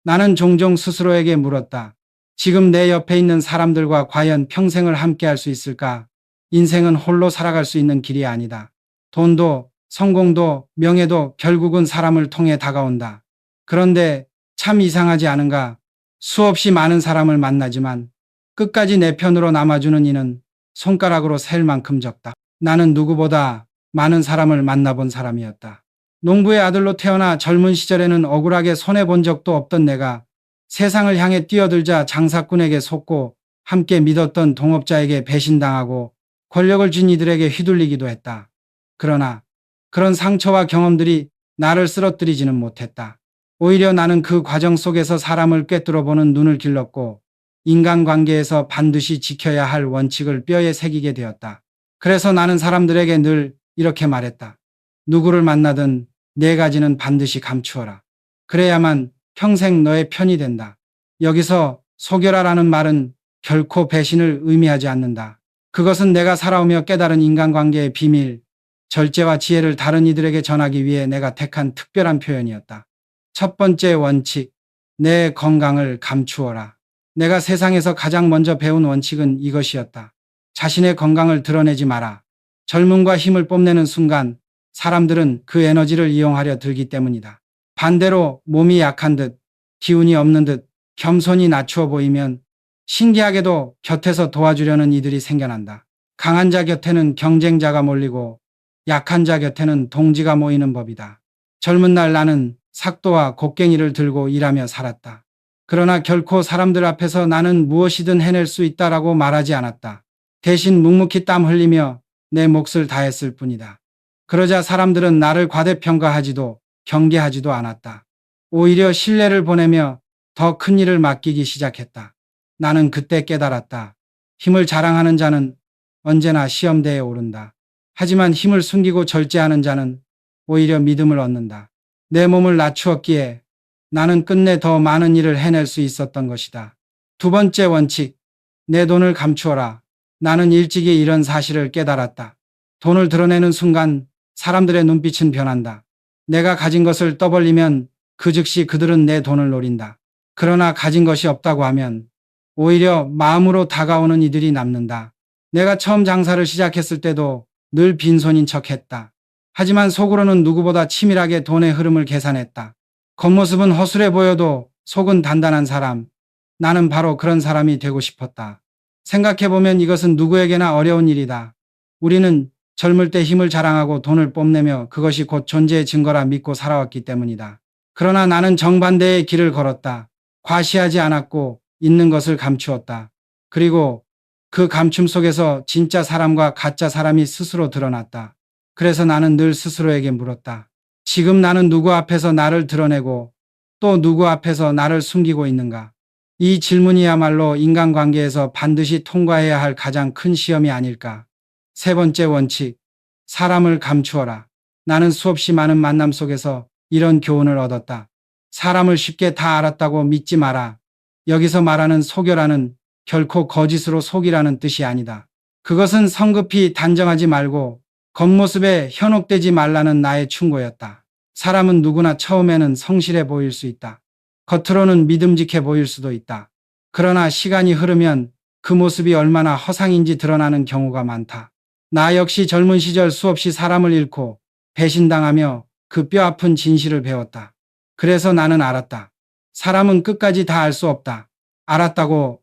나는 종종 스스로에게 물었다. 지금 내 옆에 있는 사람들과 과연 평생을 함께 할 수 있을까? 인생은 홀로 살아갈 수 있는 길이 아니다. 돈도, 성공도, 명예도 결국은 사람을 통해 다가온다. 그런데 참 이상하지 않은가? 수없이 많은 사람을 만나지만 끝까지 내 편으로 남아주는 이는 손가락으로 셀 만큼 적다. 나는 누구보다 많은 사람을 만나본 사람이었다. 농부의 아들로 태어나 젊은 시절에는 억울하게 손해본 적도 없던 내가 세상을 향해 뛰어들자 장사꾼에게 속고 함께 믿었던 동업자에게 배신당하고 권력을 쥔 이들에게 휘둘리기도 했다. 그러나 그런 상처와 경험들이 나를 쓰러뜨리지는 못했다. 오히려 나는 그 과정 속에서 사람을 꿰뚫어 보는 눈을 길렀고 인간관계에서 반드시 지켜야 할 원칙을 뼈에 새기게 되었다. 그래서 나는 사람들에게 늘 이렇게 말했다. 누구를 만나든 네 가지는 반드시 감추어라. 그래야만 평생 너의 편이 된다. 여기서 속여라라는 말은 결코 배신을 의미하지 않는다. 그것은 내가 살아오며 깨달은 인간관계의 비밀, 절제와 지혜를 다른 이들에게 전하기 위해 내가 택한 특별한 표현이었다. 첫 번째 원칙, 내 건강을 감추어라. 내가 세상에서 가장 먼저 배운 원칙은 이것이었다. 자신의 건강을 드러내지 마라. 젊음과 힘을 뽐내는 순간 사람들은 그 에너지를 이용하려 들기 때문이다. 반대로 몸이 약한 듯, 기운이 없는 듯, 겸손히 낮추어 보이면 신기하게도 곁에서 도와주려는 이들이 생겨난다. 강한 자 곁에는 경쟁자가 몰리고 약한 자 곁에는 동지가 모이는 법이다. 젊은 날 나는 삭도와 곡괭이를 들고 일하며 살았다. 그러나 결코 사람들 앞에서 나는 무엇이든 해낼 수 있다라고 말하지 않았다. 대신 묵묵히 땀 흘리며 내 몫을 다했을 뿐이다. 그러자 사람들은 나를 과대평가하지도 경계하지도 않았다. 오히려 신뢰를 보내며 더 큰 일을 맡기기 시작했다. 나는 그때 깨달았다. 힘을 자랑하는 자는 언제나 시험대에 오른다. 하지만 힘을 숨기고 절제하는 자는 오히려 믿음을 얻는다. 내 몸을 낮추었기에 나는 끝내 더 많은 일을 해낼 수 있었던 것이다. 두 번째 원칙, 내 돈을 감추어라. 나는 일찍이 이런 사실을 깨달았다. 돈을 드러내는 순간 사람들의 눈빛은 변한다. 내가 가진 것을 떠벌리면 그 즉시 그들은 내 돈을 노린다. 그러나 가진 것이 없다고 하면 오히려 마음으로 다가오는 이들이 남는다. 내가 처음 장사를 시작했을 때도 늘 빈손인 척했다. 하지만 속으로는 누구보다 치밀하게 돈의 흐름을 계산했다. 겉모습은 허술해 보여도 속은 단단한 사람. 나는 바로 그런 사람이 되고 싶었다. 생각해보면 이것은 누구에게나 어려운 일이다. 우리는 젊을 때 힘을 자랑하고 돈을 뽐내며 그것이 곧 존재의 증거라 믿고 살아왔기 때문이다. 그러나 나는 정반대의 길을 걸었다. 과시하지 않았고 있는 것을 감추었다. 그리고 그 감춤 속에서 진짜 사람과 가짜 사람이 스스로 드러났다. 그래서 나는 늘 스스로에게 물었다. 지금 나는 누구 앞에서 나를 드러내고 또 누구 앞에서 나를 숨기고 있는가? 이 질문이야말로 인간관계에서 반드시 통과해야 할 가장 큰 시험이 아닐까? 세 번째 원칙, 사람을 감추어라. 나는 수없이 많은 만남 속에서 이런 교훈을 얻었다. 사람을 쉽게 다 알았다고 믿지 마라. 여기서 말하는 속여라는 결코 거짓으로 속이라는 뜻이 아니다. 그것은 성급히 단정하지 말고 겉모습에 현혹되지 말라는 나의 충고였다. 사람은 누구나 처음에는 성실해 보일 수 있다. 겉으로는 믿음직해 보일 수도 있다. 그러나 시간이 흐르면 그 모습이 얼마나 허상인지 드러나는 경우가 많다. 나 역시 젊은 시절 수없이 사람을 잃고 배신당하며 그 뼈아픈 진실을 배웠다. 그래서 나는 알았다. 사람은 끝까지 다 알 수 없다. 알았다고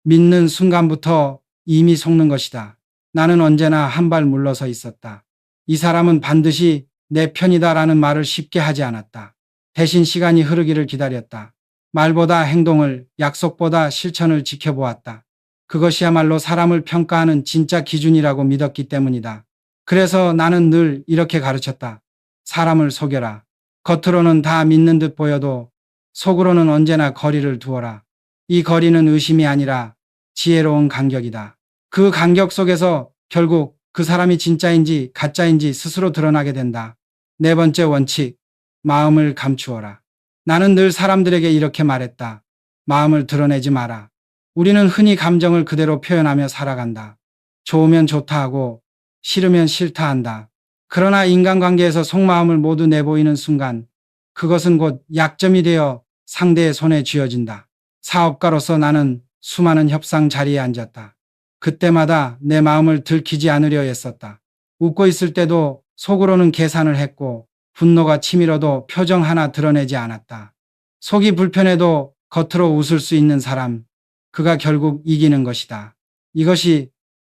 믿는 순간부터 이미 속는 것이다. 나는 언제나 한 발 물러서 있었다. 이 사람은 반드시 내 편이다라는 말을 쉽게 하지 않았다. 대신 시간이 흐르기를 기다렸다. 말보다 행동을, 약속보다 실천을 지켜보았다. 그것이야말로 사람을 평가하는 진짜 기준이라고 믿었기 때문이다. 그래서 나는 늘 이렇게 가르쳤다. 사람을 속여라. 겉으로는 다 믿는 듯 보여도 속으로는 언제나 거리를 두어라. 이 거리는 의심이 아니라 지혜로운 간격이다. 그 간격 속에서 결국 그 사람이 진짜인지 가짜인지 스스로 드러나게 된다. 네 번째 원칙, 마음을 감추어라. 나는 늘 사람들에게 이렇게 말했다. 마음을 드러내지 마라. 우리는 흔히 감정을 그대로 표현하며 살아간다. 좋으면 좋다 하고 싫으면 싫다 한다. 그러나 인간관계에서 속마음을 모두 내보이는 순간 그것은 곧 약점이 되어 상대의 손에 쥐어진다. 사업가로서 나는 수많은 협상 자리에 앉았다. 그때마다 내 마음을 들키지 않으려 애썼다. 웃고 있을 때도 속으로는 계산을 했고 분노가 치밀어도 표정 하나 드러내지 않았다. 속이 불편해도 겉으로 웃을 수 있는 사람, 그가 결국 이기는 것이다. 이것이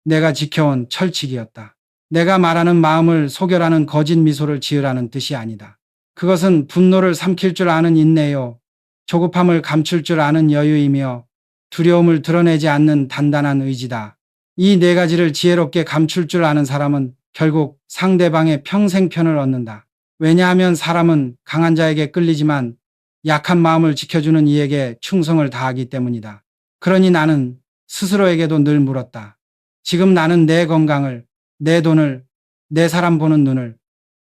내가 지켜온 철칙이었다. 내가 말하는 마음을 속여라는 거짓 미소를 지으라는 뜻이 아니다. 그것은 분노를 삼킬 줄 아는 인내요, 조급함을 감출 줄 아는 여유이며 두려움을 드러내지 않는 단단한 의지다. 이 네 가지를 지혜롭게 감출 줄 아는 사람은 결국 상대방의 평생 편을 얻는다. 왜냐하면 사람은 강한 자에게 끌리지만 약한 마음을 지켜주는 이에게 충성을 다하기 때문이다. 그러니 나는 스스로에게도 늘 물었다. 지금 나는 내 건강을, 내 돈을, 내 사람 보는 눈을,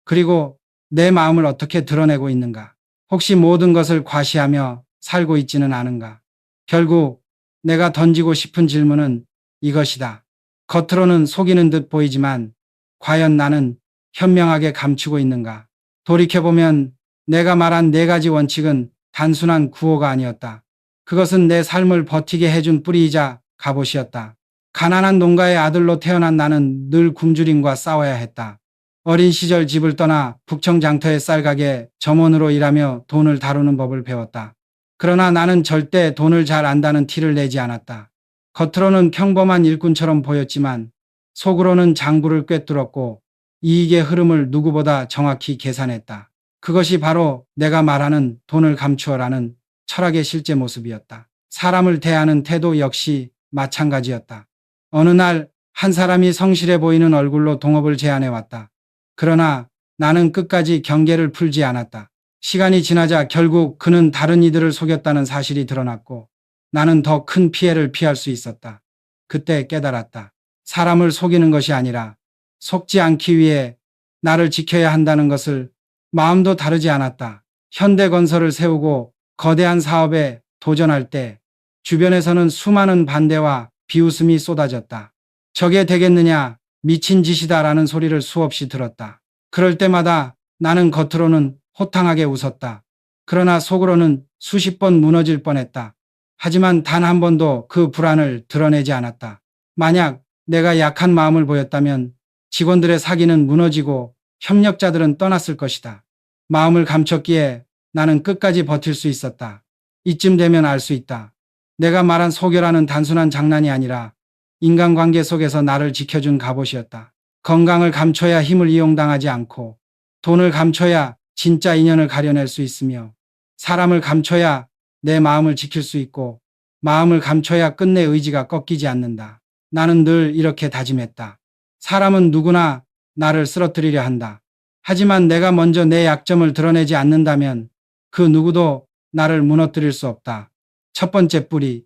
그리고 내 마음을 어떻게 드러내고 있는가? 혹시 모든 것을 과시하며 살고 있지는 않은가? 결국 내가 던지고 싶은 질문은 이것이다. 겉으로는 속이는 듯 보이지만 과연 나는 현명하게 감추고 있는가? 돌이켜보면 내가 말한 네 가지 원칙은 단순한 구호가 아니었다. 그것은 내 삶을 버티게 해준 뿌리이자 갑옷이었다. 가난한 농가의 아들로 태어난 나는 늘 굶주림과 싸워야 했다. 어린 시절 집을 떠나 북청 장터의 쌀가게 점원으로 일하며 돈을 다루는 법을 배웠다. 그러나 나는 절대 돈을 잘 안다는 티를 내지 않았다. 겉으로는 평범한 일꾼처럼 보였지만 속으로는 장부를 꿰뚫었고 이익의 흐름을 누구보다 정확히 계산했다. 그것이 바로 내가 말하는 돈을 감추어라는 철학의 실제 모습이었다. 사람을 대하는 태도 역시 마찬가지였다. 어느 날 한 사람이 성실해 보이는 얼굴로 동업을 제안해 왔다. 그러나 나는 끝까지 경계를 풀지 않았다. 시간이 지나자 결국 그는 다른 이들을 속였다는 사실이 드러났고 나는 더 큰 피해를 피할 수 있었다. 그때 깨달았다. 사람을 속이는 것이 아니라 속지 않기 위해 나를 지켜야 한다는 것을. 마음도 다르지 않았다. 현대건설을 세우고 거대한 사업에 도전할 때 주변에서는 수많은 반대와 비웃음이 쏟아졌다. 저게 되겠느냐, 미친 짓이다라는 소리를 수없이 들었다. 그럴 때마다 나는 겉으로는 호탕하게 웃었다. 그러나 속으로는 수십 번 무너질 뻔했다. 하지만 단 한 번도 그 불안을 드러내지 않았다. 만약 내가 약한 마음을 보였다면 직원들의 사기는 무너지고 협력자들은 떠났을 것이다. 마음을 감췄기에 나는 끝까지 버틸 수 있었다. 이쯤 되면 알 수 있다. 내가 말한 속여라는 단순한 장난이 아니라 인간관계 속에서 나를 지켜준 갑옷이었다. 건강을 감춰야 힘을 이용당하지 않고 돈을 감춰야 진짜 인연을 가려낼 수 있으며 사람을 감춰야 내 마음을 지킬 수 있고 마음을 감춰야 끝내 의지가 꺾이지 않는다. 나는 늘 이렇게 다짐했다. 사람은 누구나 나를 쓰러뜨리려 한다. 하지만 내가 먼저 내 약점을 드러내지 않는다면 그 누구도 나를 무너뜨릴 수 없다. 첫 번째 뿌리,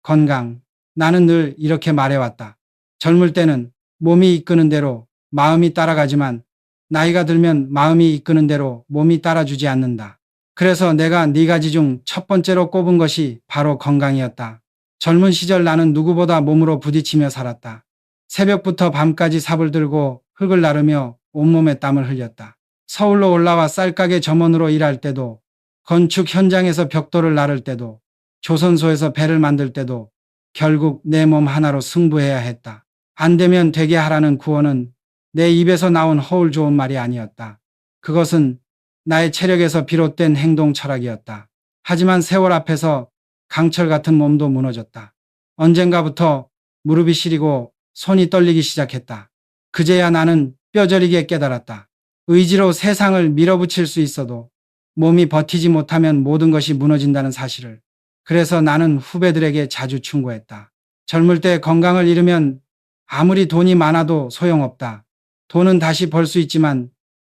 건강. 나는 늘 이렇게 말해왔다. 젊을 때는 몸이 이끄는 대로 마음이 따라가지만 나이가 들면 마음이 이끄는 대로 몸이 따라주지 않는다. 그래서 내가 네 가지 중 첫 번째로 꼽은 것이 바로 건강이었다. 젊은 시절 나는 누구보다 몸으로 부딪히며 살았다. 새벽부터 밤까지 삽을 들고 흙을 나르며 온몸에 땀을 흘렸다. 서울로 올라와 쌀가게 점원으로 일할 때도, 건축 현장에서 벽돌을 나를 때도, 조선소에서 배를 만들 때도 결국 내 몸 하나로 승부해야 했다. 안 되면 되게 하라는 구호는 내 입에서 나온 허울 좋은 말이 아니었다. 그것은 나의 체력에서 비롯된 행동 철학이었다. 하지만 세월 앞에서 강철 같은 몸도 무너졌다. 언젠가부터 무릎이 시리고 손이 떨리기 시작했다. 그제야 나는 뼈저리게 깨달았다. 의지로 세상을 밀어붙일 수 있어도 몸이 버티지 못하면 모든 것이 무너진다는 사실을. 그래서 나는 후배들에게 자주 충고했다. 젊을 때 건강을 잃으면 아무리 돈이 많아도 소용없다. 돈은 다시 벌 수 있지만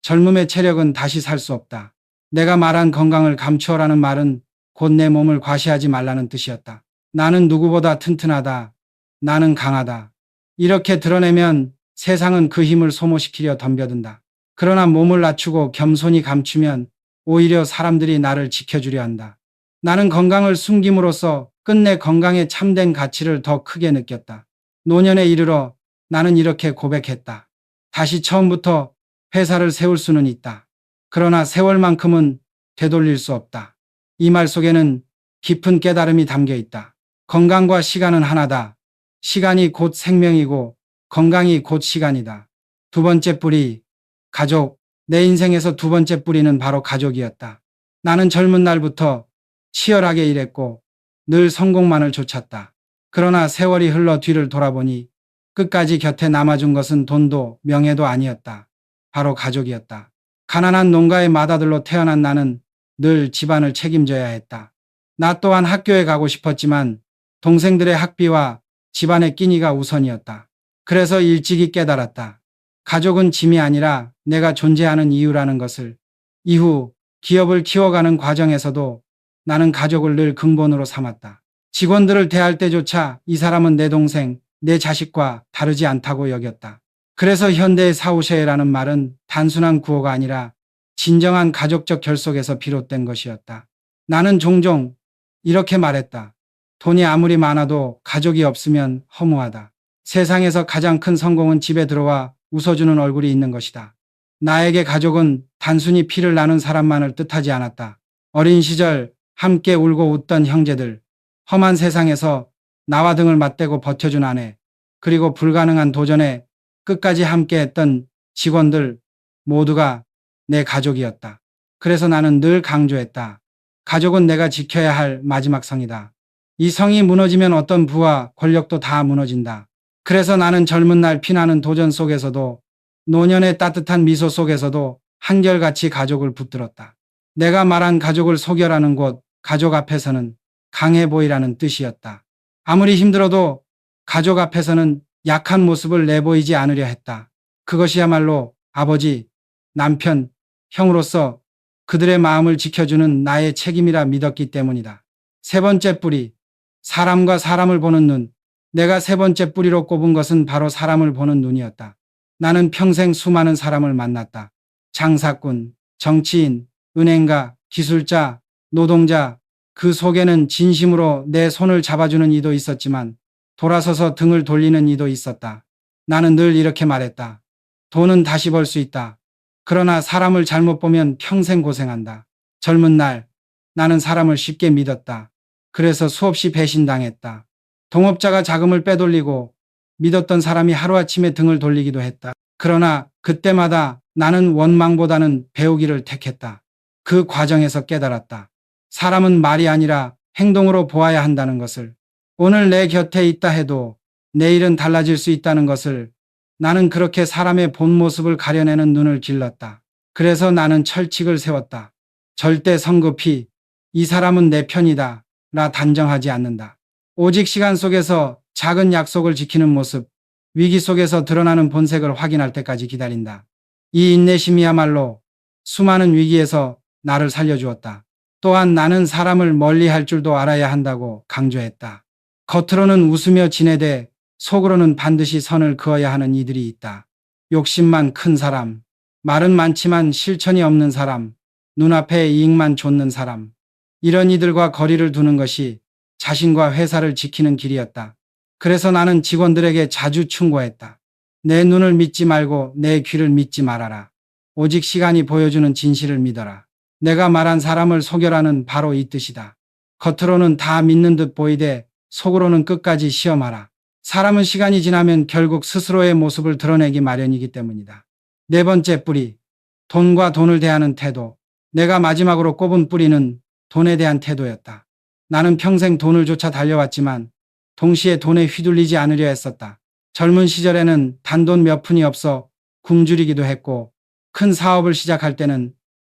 젊음의 체력은 다시 살 수 없다. 내가 말한 건강을 감추어라는 말은 곧 내 몸을 과시하지 말라는 뜻이었다. 나는 누구보다 튼튼하다. 나는 강하다. 이렇게 드러내면 세상은 그 힘을 소모시키려 덤벼든다. 그러나 몸을 낮추고 겸손히 감추면 오히려 사람들이 나를 지켜주려 한다. 나는 건강을 숨김으로써 끝내 건강의 참된 가치를 더 크게 느꼈다. 노년에 이르러 나는 이렇게 고백했다. 다시 처음부터 회사를 세울 수는 있다. 그러나 세월만큼은 되돌릴 수 없다. 이 말 속에는 깊은 깨달음이 담겨 있다. 건강과 시간은 하나다. 시간이 곧 생명이고 건강이 곧 시간이다. 두 번째 뿌리, 가족. 내 인생에서 두 번째 뿌리는 바로 가족이었다. 나는 젊은 날부터 치열하게 일했고 늘 성공만을 쫓았다. 그러나 세월이 흘러 뒤를 돌아보니 끝까지 곁에 남아준 것은 돈도 명예도 아니었다. 바로 가족이었다. 가난한 농가의 맏아들로 태어난 나는 늘 집안을 책임져야 했다. 나 또한 학교에 가고 싶었지만 동생들의 학비와 집안의 끼니가 우선이었다. 그래서 일찍이 깨달았다. 가족은 짐이 아니라 내가 존재하는 이유라는 것을. 이후 기업을 키워가는 과정에서도 나는 가족을 늘 근본으로 삼았다. 직원들을 대할 때조차 이 사람은 내 동생, 내 자식과 다르지 않다고 여겼다. 그래서 현대의 사후세라는 말은 단순한 구호가 아니라 진정한 가족적 결속에서 비롯된 것이었다. 나는 종종 이렇게 말했다. 돈이 아무리 많아도 가족이 없으면 허무하다. 세상에서 가장 큰 성공은 집에 들어와 웃어주는 얼굴이 있는 것이다. 나에게 가족은 단순히 피를 나눈 사람만을 뜻하지 않았다. 어린 시절 함께 울고 웃던 형제들, 험한 세상에서 나와 등을 맞대고 버텨준 아내, 그리고 불가능한 도전에 끝까지 함께했던 직원들 모두가 내 가족이었다. 그래서 나는 늘 강조했다. 가족은 내가 지켜야 할 마지막 성이다. 이 성이 무너지면 어떤 부와 권력도 다 무너진다. 그래서 나는 젊은 날 피나는 도전 속에서도 노년의 따뜻한 미소 속에서도 한결같이 가족을 붙들었다. 내가 말한 가족을 소결하는 곳, 가족 앞에서는 강해 보이라는 뜻이었다. 아무리 힘들어도 가족 앞에서는 약한 모습을 내보이지 않으려 했다. 그것이야말로 아버지, 남편, 형으로서 그들의 마음을 지켜주는 나의 책임이라 믿었기 때문이다. 세 번째 뿌리, 사람과 사람을 보는 눈. 내가 세 번째 뿌리로 꼽은 것은 바로 사람을 보는 눈이었다. 나는 평생 수많은 사람을 만났다. 장사꾼, 정치인, 은행가, 기술자, 노동자, 그 속에는 진심으로 내 손을 잡아주는 이도 있었지만 돌아서서 등을 돌리는 이도 있었다. 나는 늘 이렇게 말했다. 돈은 다시 벌 수 있다. 그러나 사람을 잘못 보면 평생 고생한다. 젊은 날 나는 사람을 쉽게 믿었다. 그래서 수없이 배신당했다. 동업자가 자금을 빼돌리고 믿었던 사람이 하루아침에 등을 돌리기도 했다. 그러나 그때마다 나는 원망보다는 배우기를 택했다. 그 과정에서 깨달았다. 사람은 말이 아니라 행동으로 보아야 한다는 것을. 오늘 내 곁에 있다 해도 내일은 달라질 수 있다는 것을. 나는 그렇게 사람의 본 모습을 가려내는 눈을 길렀다. 그래서 나는 철칙을 세웠다. 절대 성급히 이 사람은 내 편이다 라 단정하지 않는다. 오직 시간 속에서 작은 약속을 지키는 모습, 위기 속에서 드러나는 본색을 확인할 때까지 기다린다. 이 인내심이야말로 수많은 위기에서 나를 살려주었다. 또한 나는 사람을 멀리할 줄도 알아야 한다고 강조했다. 겉으로는 웃으며 지내되 속으로는 반드시 선을 그어야 하는 이들이 있다. 욕심만 큰 사람, 말은 많지만 실천이 없는 사람, 눈앞에 이익만 좇는 사람. 이런 이들과 거리를 두는 것이 자신과 회사를 지키는 길이었다. 그래서 나는 직원들에게 자주 충고했다. 내 눈을 믿지 말고 내 귀를 믿지 말아라. 오직 시간이 보여주는 진실을 믿어라. 내가 말한 사람을 소결하는 바로 이 뜻이다. 겉으로는 다 믿는 듯 보이되 속으로는 끝까지 시험하라. 사람은 시간이 지나면 결국 스스로의 모습을 드러내기 마련이기 때문이다. 네 번째 뿌리, 돈과 돈을 대하는 태도. 내가 마지막으로 꼽은 뿌리는 돈에 대한 태도였다. 나는 평생 돈을 쫓아 달려왔지만 동시에 돈에 휘둘리지 않으려 했었다. 젊은 시절에는 단돈 몇 푼이 없어 굶주리기도 했고 큰 사업을 시작할 때는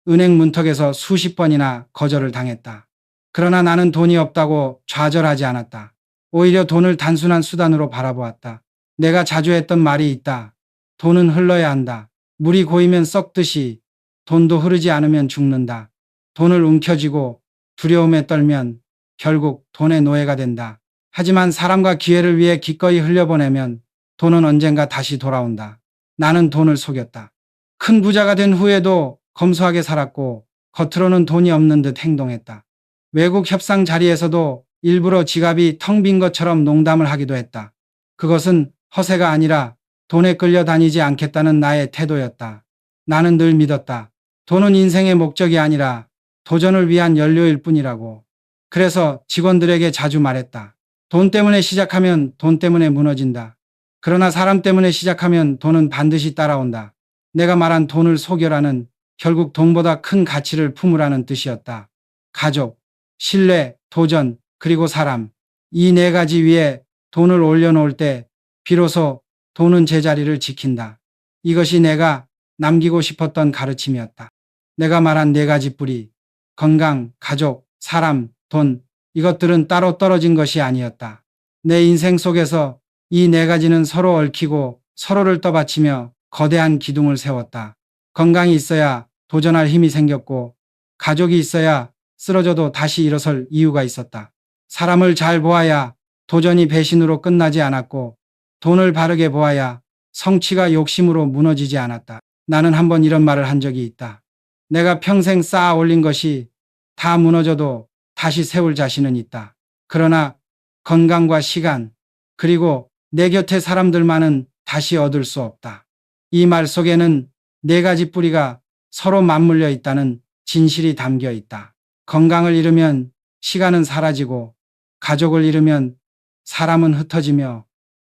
은행 문턱에서 수십 번이나 거절을 당했다. 그러나 나는 돈이 없다고 좌절하지 않았다. 오히려 돈을 단순한 수단으로 바라보았다. 내가 자주 했던 말이 있다. 돈은 흘러야 한다. 물이 고이면 썩듯이 돈도 흐르지 않으면 죽는다. 돈을 움켜쥐고 두려움에 떨면 결국 돈의 노예가 된다. 하지만 사람과 기회를 위해 기꺼이 흘려보내면 돈은 언젠가 다시 돌아온다. 나는 돈을 속였다. 큰 부자가 된 후에도 검소하게 살았고 겉으로는 돈이 없는 듯 행동했다. 외국 협상 자리에서도 일부러 지갑이 텅 빈 것처럼 농담을 하기도 했다. 그것은 허세가 아니라 돈에 끌려다니지 않겠다는 나의 태도였다. 나는 늘 믿었다. 돈은 인생의 목적이 아니라 도전을 위한 연료일 뿐이라고. 그래서 직원들에게 자주 말했다. 돈 때문에 시작하면 돈 때문에 무너진다. 그러나 사람 때문에 시작하면 돈은 반드시 따라온다. 내가 말한 돈을 속여라는 결국 돈보다 큰 가치를 품으라는 뜻이었다. 가족, 신뢰, 도전, 그리고 사람. 이 네 가지 위에 돈을 올려놓을 때 비로소 돈은 제자리를 지킨다. 이것이 내가 남기고 싶었던 가르침이었다. 내가 말한 네 가지 뿌리, 건강, 가족, 사람, 돈, 이것들은 따로 떨어진 것이 아니었다. 내 인생 속에서 이 네 가지는 서로 얽히고 서로를 떠받치며 거대한 기둥을 세웠다. 건강이 있어야 도전할 힘이 생겼고, 가족이 있어야 쓰러져도 다시 일어설 이유가 있었다. 사람을 잘 보아야 도전이 배신으로 끝나지 않았고, 돈을 바르게 보아야 성취가 욕심으로 무너지지 않았다. 나는 한번 이런 말을 한 적이 있다. 내가 평생 쌓아 올린 것이 다 무너져도 다시 세울 자신은 있다. 그러나 건강과 시간, 그리고 내 곁의 사람들만은 다시 얻을 수 없다. 이 말 속에는 네 가지 뿌리가 서로 맞물려 있다는 진실이 담겨 있다. 건강을 잃으면 시간은 사라지고, 가족을 잃으면 사람은 흩어지며,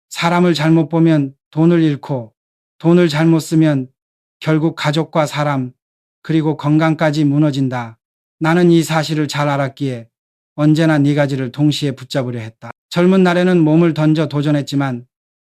사람을 잘못 보면 돈을 잃고, 돈을 잘못 쓰면 결국 가족과 사람, 그리고 건강까지 무너진다. 나는 이 사실을 잘 알았기에 언제나 네 가지를 동시에 붙잡으려 했다. 젊은 날에는 몸을 던져 도전했지만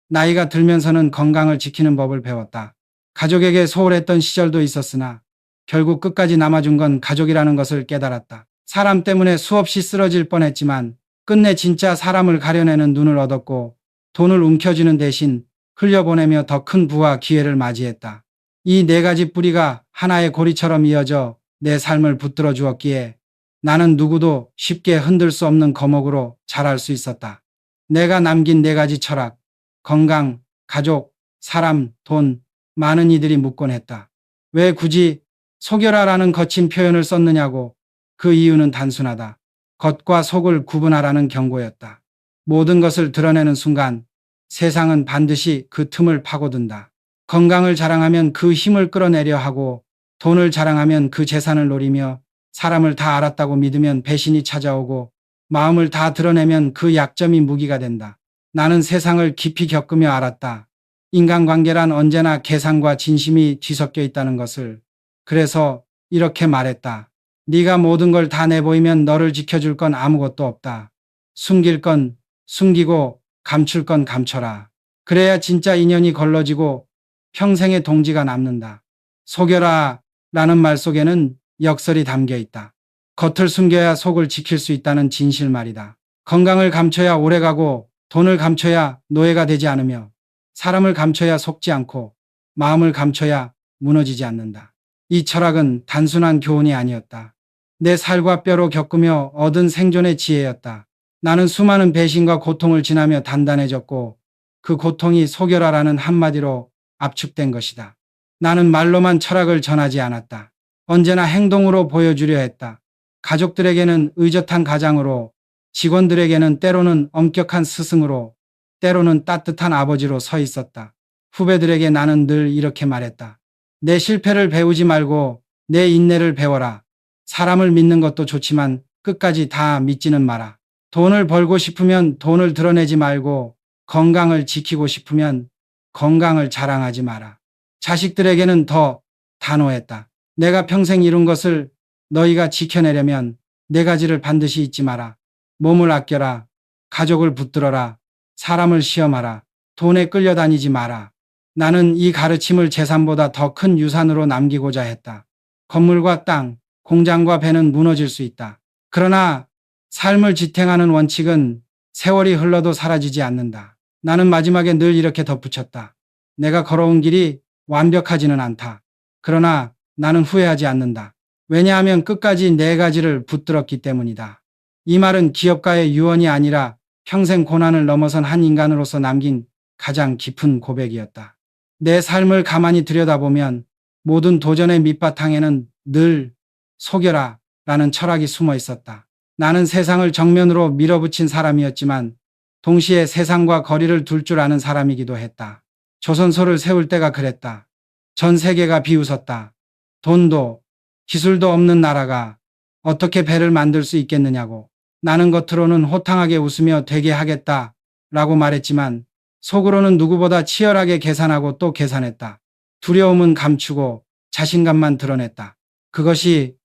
나이가 들면서는 건강을 지키는 법을 배웠다. 가족에게 소홀했던 시절도 있었으나 결국 끝까지 남아준 건 가족이라는 것을 깨달았다. 사람 때문에 수없이 쓰러질 뻔했지만 끝내 진짜 사람을 가려내는 눈을 얻었고, 돈을 움켜쥐는 대신 흘려보내며 더 큰 부와 기회를 맞이했다. 이 네 가지 뿌리가 하나의 고리처럼 이어져 내 삶을 붙들어 주었기에 나는 누구도 쉽게 흔들 수 없는 거목으로 자랄 수 있었다. 내가 남긴 네 가지 철학, 건강, 가족, 사람, 돈, 많은 이들이 묻곤 했다. 왜 굳이 속여라라는 거친 표현을 썼느냐고. 그 이유는 단순하다. 겉과 속을 구분하라는 경고였다. 모든 것을 드러내는 순간 세상은 반드시 그 틈을 파고든다. 건강을 자랑하면 그 힘을 끌어내려 하고, 돈을 자랑하면 그 재산을 노리며, 사람을 다 알았다고 믿으면 배신이 찾아오고, 마음을 다 드러내면 그 약점이 무기가 된다. 나는 세상을 깊이 겪으며 알았다. 인간관계란 언제나 계산과 진심이 뒤섞여 있다는 것을. 그래서 이렇게 말했다. 네가 모든 걸 다 내보이면 너를 지켜줄 건 아무것도 없다. 숨길 건 숨기고 감출 건 감춰라. 그래야 진짜 인연이 걸러지고 평생의 동지가 남는다. 속여라 라는 말 속에는 역설이 담겨 있다. 겉을 숨겨야 속을 지킬 수 있다는 진실 말이다. 건강을 감춰야 오래가고, 돈을 감춰야 노예가 되지 않으며, 사람을 감춰야 속지 않고, 마음을 감춰야 무너지지 않는다. 이 철학은 단순한 교훈이 아니었다. 내 살과 뼈로 겪으며 얻은 생존의 지혜였다. 나는 수많은 배신과 고통을 지나며 단단해졌고, 그 고통이 속여라라는 한마디로 압축된 것이다. 나는 말로만 철학을 전하지 않았다. 언제나 행동으로 보여주려 했다. 가족들에게는 의젓한 가장으로, 직원들에게는 때로는 엄격한 스승으로, 때로는 따뜻한 아버지로 서 있었다. 후배들에게 나는 늘 이렇게 말했다. 내 실패를 배우지 말고 내 인내를 배워라. 사람을 믿는 것도 좋지만 끝까지 다 믿지는 마라. 돈을 벌고 싶으면 돈을 드러내지 말고, 건강을 지키고 싶으면 건강을 자랑하지 마라. 자식들에게는 더 단호했다. 내가 평생 이룬 것을 너희가 지켜내려면 네 가지를 반드시 잊지 마라. 몸을 아껴라. 가족을 붙들어라. 사람을 시험하라. 돈에 끌려다니지 마라. 나는 이 가르침을 재산보다 더 큰 유산으로 남기고자 했다. 건물과 땅, 공장과 배는 무너질 수 있다. 그러나 삶을 지탱하는 원칙은 세월이 흘러도 사라지지 않는다. 나는 마지막에 늘 이렇게 덧붙였다. 내가 걸어온 길이 완벽하지는 않다. 그러나 나는 후회하지 않는다. 왜냐하면 끝까지 네 가지를 붙들었기 때문이다. 이 말은 기업가의 유언이 아니라 평생 고난을 넘어선 한 인간으로서 남긴 가장 깊은 고백이었다. 내 삶을 가만히 들여다보면 모든 도전의 밑바탕에는 늘 속여라 라는 철학이 숨어 있었다. 나는 세상을 정면으로 밀어붙인 사람이었지만 동시에 세상과 거리를 둘 줄 아는 사람이기도 했다. 조선소를 세울 때가 그랬다. 전 세계가 비웃었다. 돈도 기술도 없는 나라가 어떻게 배를 만들 수 있겠느냐고. 나는 겉으로는 호탕하게 웃으며 되게 하겠다 라고 말했지만 속으로는 누구보다 치열하게 계산하고 또 계산했다. 두려움은 감추고 자신감만 드러냈다. 그것이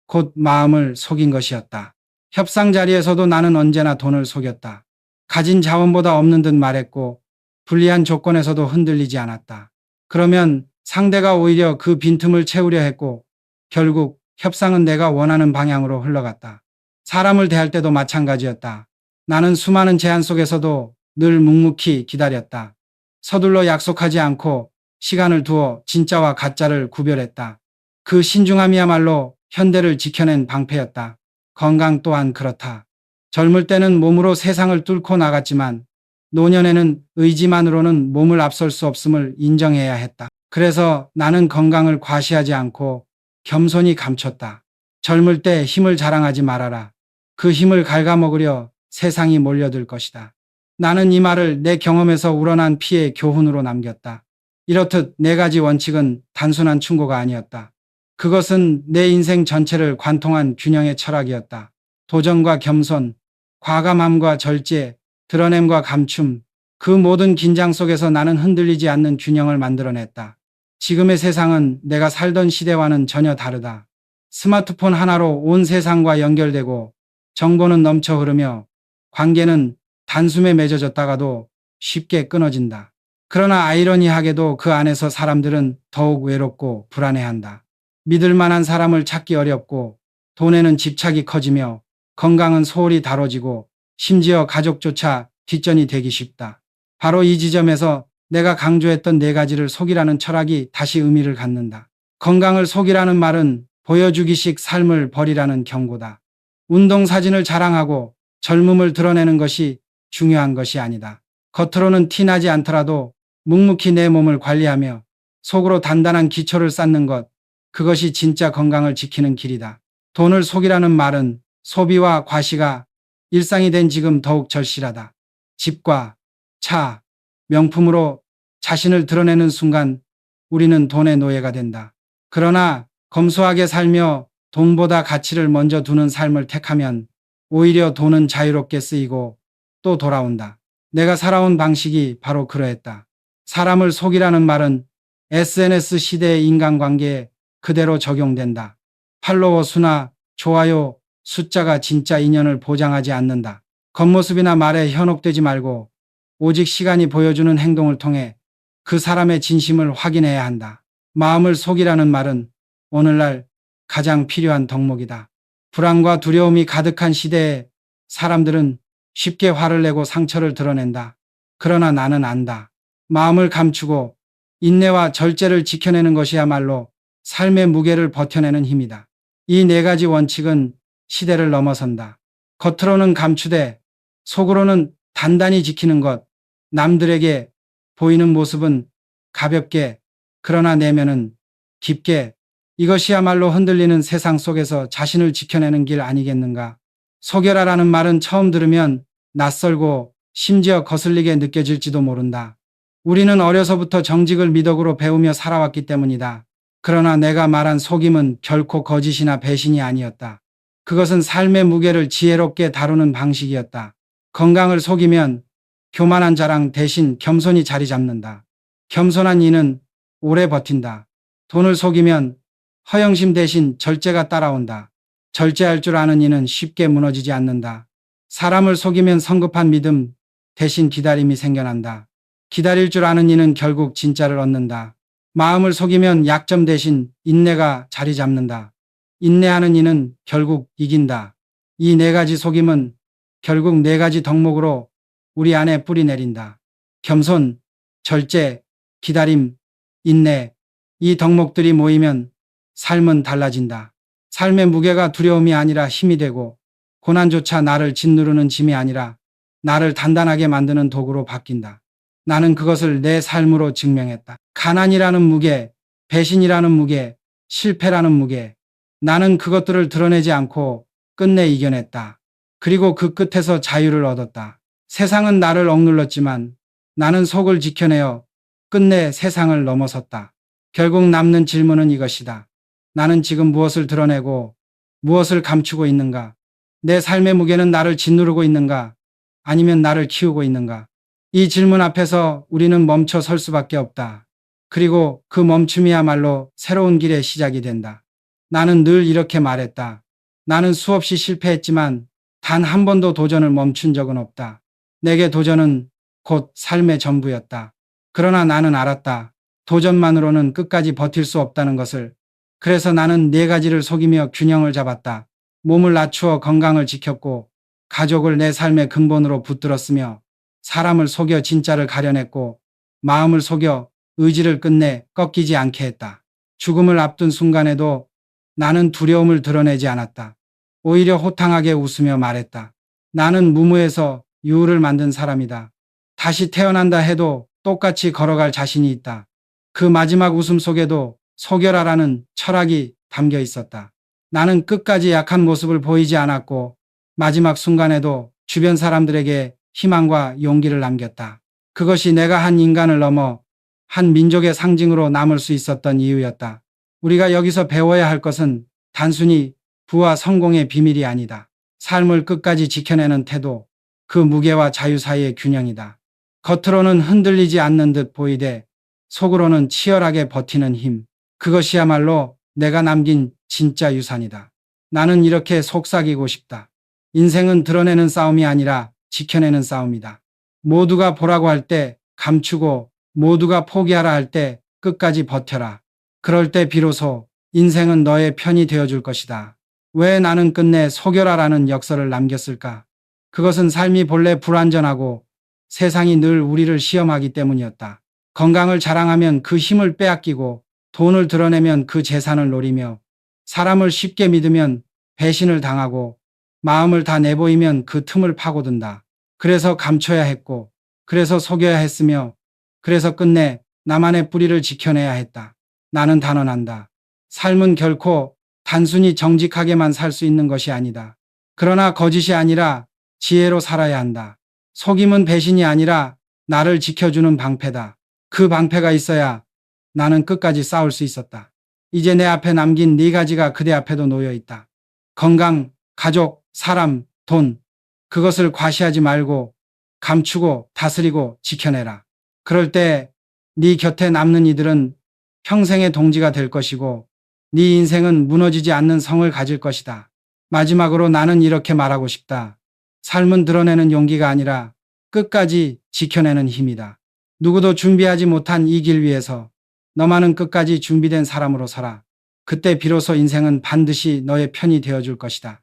곧 마음을 속인 것이었다. 협상 자리에서도 나는 언제나 돈을 속였다. 가진 자원보다 없는 듯 말했고 불리한 조건에서도 흔들리지 않았다. 그러면 상대가 오히려 그 빈틈을 채우려 했고 결국 협상은 내가 원하는 방향으로 흘러갔다. 사람을 대할 때도 마찬가지였다. 나는 수많은 제안 속에서도 늘 묵묵히 기다렸다. 서둘러 약속하지 않고 시간을 두어 진짜와 가짜를 구별했다. 그 신중함이야말로 현대를 지켜낸 방패였다. 건강 또한 그렇다. 젊을 때는 몸으로 세상을 뚫고 나갔지만 노년에는 의지만으로는 몸을 앞설 수 없음을 인정해야 했다. 그래서 나는 건강을 과시하지 않고 겸손히 감췄다. 젊을 때 힘을 자랑하지 말아라. 그 힘을 갉아먹으려 세상이 몰려들 것이다. 나는 이 말을 내 경험에서 우러난 피의 교훈으로 남겼다. 이렇듯 네 가지 원칙은 단순한 충고가 아니었다. 그것은 내 인생 전체를 관통한 균형의 철학이었다. 도전과 겸손, 과감함과 절제, 드러냄과 감춤, 그 모든 긴장 속에서 나는 흔들리지 않는 균형을 만들어냈다. 지금의 세상은 내가 살던 시대와는 전혀 다르다. 스마트폰 하나로 온 세상과 연결되고 정보는 넘쳐 흐르며 관계는 단숨에 맺어졌다가도 쉽게 끊어진다. 그러나 아이러니하게도 그 안에서 사람들은 더욱 외롭고 불안해한다. 믿을 만한 사람을 찾기 어렵고 돈에는 집착이 커지며 건강은 소홀히 다뤄지고 심지어 가족조차 뒷전이 되기 쉽다. 바로 이 지점에서 내가 강조했던 네 가지를 속이라는 철학이 다시 의미를 갖는다. 건강을 속이라는 말은 보여주기식 삶을 버리라는 경고다. 운동 사진을 자랑하고 젊음을 드러내는 것이 중요한 것이 아니다. 겉으로는 티나지 않더라도 묵묵히 내 몸을 관리하며 속으로 단단한 기초를 쌓는 것, 그것이 진짜 건강을 지키는 길이다. 돈을 속이라는 말은 소비와 과시가 일상이 된 지금 더욱 절실하다. 집과 차, 명품으로 자신을 드러내는 순간 우리는 돈의 노예가 된다. 그러나 검소하게 살며 돈보다 가치를 먼저 두는 삶을 택하면 오히려 돈은 자유롭게 쓰이고 또 돌아온다. 내가 살아온 방식이 바로 그러했다. 사람을 속이라는 말은 SNS 시대의 인간관계에 그대로 적용된다. 팔로워 수나 좋아요 숫자가 진짜 인연을 보장하지 않는다. 겉모습이나 말에 현혹되지 말고 오직 시간이 보여주는 행동을 통해 그 사람의 진심을 확인해야 한다. 마음을 속이라는 말은 오늘날 가장 필요한 덕목이다. 불안과 두려움이 가득한 시대에 사람들은 쉽게 화를 내고 상처를 드러낸다. 그러나 나는 안다. 마음을 감추고 인내와 절제를 지켜내는 것이야말로 삶의 무게를 버텨내는 힘이다. 이 네 가지 원칙은 시대를 넘어선다. 겉으로는 감추되 속으로는 단단히 지키는 것, 남들에게 보이는 모습은 가볍게 그러나 내면은 깊게, 이것이야말로 흔들리는 세상 속에서 자신을 지켜내는 길 아니겠는가. 속여라라는 말은 처음 들으면 낯설고 심지어 거슬리게 느껴질지도 모른다. 우리는 어려서부터 정직을 미덕으로 배우며 살아왔기 때문이다. 그러나 내가 말한 속임은 결코 거짓이나 배신이 아니었다. 그것은 삶의 무게를 지혜롭게 다루는 방식이었다. 건강을 속이면 교만한 자랑 대신 겸손히 자리 잡는다. 겸손한 이는 오래 버틴다. 돈을 속이면 허영심 대신 절제가 따라온다. 절제할 줄 아는 이는 쉽게 무너지지 않는다. 사람을 속이면 성급한 믿음 대신 기다림이 생겨난다. 기다릴 줄 아는 이는 결국 진짜를 얻는다. 마음을 속이면 약점 대신 인내가 자리 잡는다. 인내하는 이는 결국 이긴다. 이 네 가지 속임은 결국 네 가지 덕목으로 우리 안에 뿌리 내린다. 겸손, 절제, 기다림, 인내. 이 덕목들이 모이면 삶은 달라진다. 삶의 무게가 두려움이 아니라 힘이 되고 고난조차 나를 짓누르는 짐이 아니라 나를 단단하게 만드는 도구로 바뀐다. 나는 그것을 내 삶으로 증명했다. 가난이라는 무게, 배신이라는 무게, 실패라는 무게. 나는 그것들을 드러내지 않고 끝내 이겨냈다. 그리고 그 끝에서 자유를 얻었다. 세상은 나를 억눌렀지만 나는 속을 지켜내어 끝내 세상을 넘어섰다. 결국 남는 질문은 이것이다. 나는 지금 무엇을 드러내고 무엇을 감추고 있는가? 내 삶의 무게는 나를 짓누르고 있는가? 아니면 나를 키우고 있는가? 이 질문 앞에서 우리는 멈춰 설 수밖에 없다. 그리고 그 멈춤이야말로 새로운 길의 시작이 된다. 나는 늘 이렇게 말했다. 나는 수없이 실패했지만 단 한 번도 도전을 멈춘 적은 없다. 내게 도전은 곧 삶의 전부였다. 그러나 나는 알았다. 도전만으로는 끝까지 버틸 수 없다는 것을. 그래서 나는 네 가지를 속이며 균형을 잡았다. 몸을 낮추어 건강을 지켰고, 가족을 내 삶의 근본으로 붙들었으며, 사람을 속여 진짜를 가려냈고, 마음을 속여 의지를 끝내 꺾이지 않게 했다. 죽음을 앞둔 순간에도 나는 두려움을 드러내지 않았다. 오히려 호탕하게 웃으며 말했다. 나는 무무에서 유울을 만든 사람이다. 다시 태어난다 해도 똑같이 걸어갈 자신이 있다. 그 마지막 웃음 속에도 속여라라는 철학이 담겨 있었다. 나는 끝까지 약한 모습을 보이지 않았고 마지막 순간에도 주변 사람들에게 희망과 용기를 남겼다. 그것이 내가 한 인간을 넘어 한 민족의 상징으로 남을 수 있었던 이유였다. 우리가 여기서 배워야 할 것은 단순히 부와 성공의 비밀이 아니다. 삶을 끝까지 지켜내는 태도, 그 무게와 자유 사이의 균형이다. 겉으로는 흔들리지 않는 듯 보이되 속으로는 치열하게 버티는 힘. 그것이야말로 내가 남긴 진짜 유산이다. 나는 이렇게 속삭이고 싶다. 인생은 드러내는 싸움이 아니라 지켜내는 싸움이다. 모두가 보라고 할 때 감추고 모두가 포기하라 할 때 끝까지 버텨라. 그럴 때 비로소 인생은 너의 편이 되어줄 것이다. 왜 나는 끝내 속여라라는 역설을 남겼을까? 그것은 삶이 본래 불완전하고 세상이 늘 우리를 시험하기 때문이었다. 건강을 자랑하면 그 힘을 빼앗기고 돈을 드러내면 그 재산을 노리며 사람을 쉽게 믿으면 배신을 당하고 마음을 다 내보이면 그 틈을 파고든다. 그래서 감춰야 했고 그래서 속여야 했으며 그래서 끝내 나만의 뿌리를 지켜내야 했다. 나는 단언한다. 삶은 결코 단순히 정직하게만 살 수 있는 것이 아니다. 그러나 거짓이 아니라 지혜로 살아야 한다. 속임은 배신이 아니라 나를 지켜주는 방패다. 그 방패가 있어야 나는 끝까지 싸울 수 있었다. 이제 내 앞에 남긴 네 가지가 그대 앞에도 놓여 있다. 건강, 가족, 사람, 돈. 그것을 과시하지 말고 감추고 다스리고 지켜내라. 그럴 때 네 곁에 남는 이들은 평생의 동지가 될 것이고 네 인생은 무너지지 않는 성을 가질 것이다. 마지막으로 나는 이렇게 말하고 싶다. 삶은 드러내는 용기가 아니라 끝까지 지켜내는 힘이다. 누구도 준비하지 못한 이 길 위에서 너만은 끝까지 준비된 사람으로 서라. 그때 비로소 인생은 반드시 너의 편이 되어줄 것이다.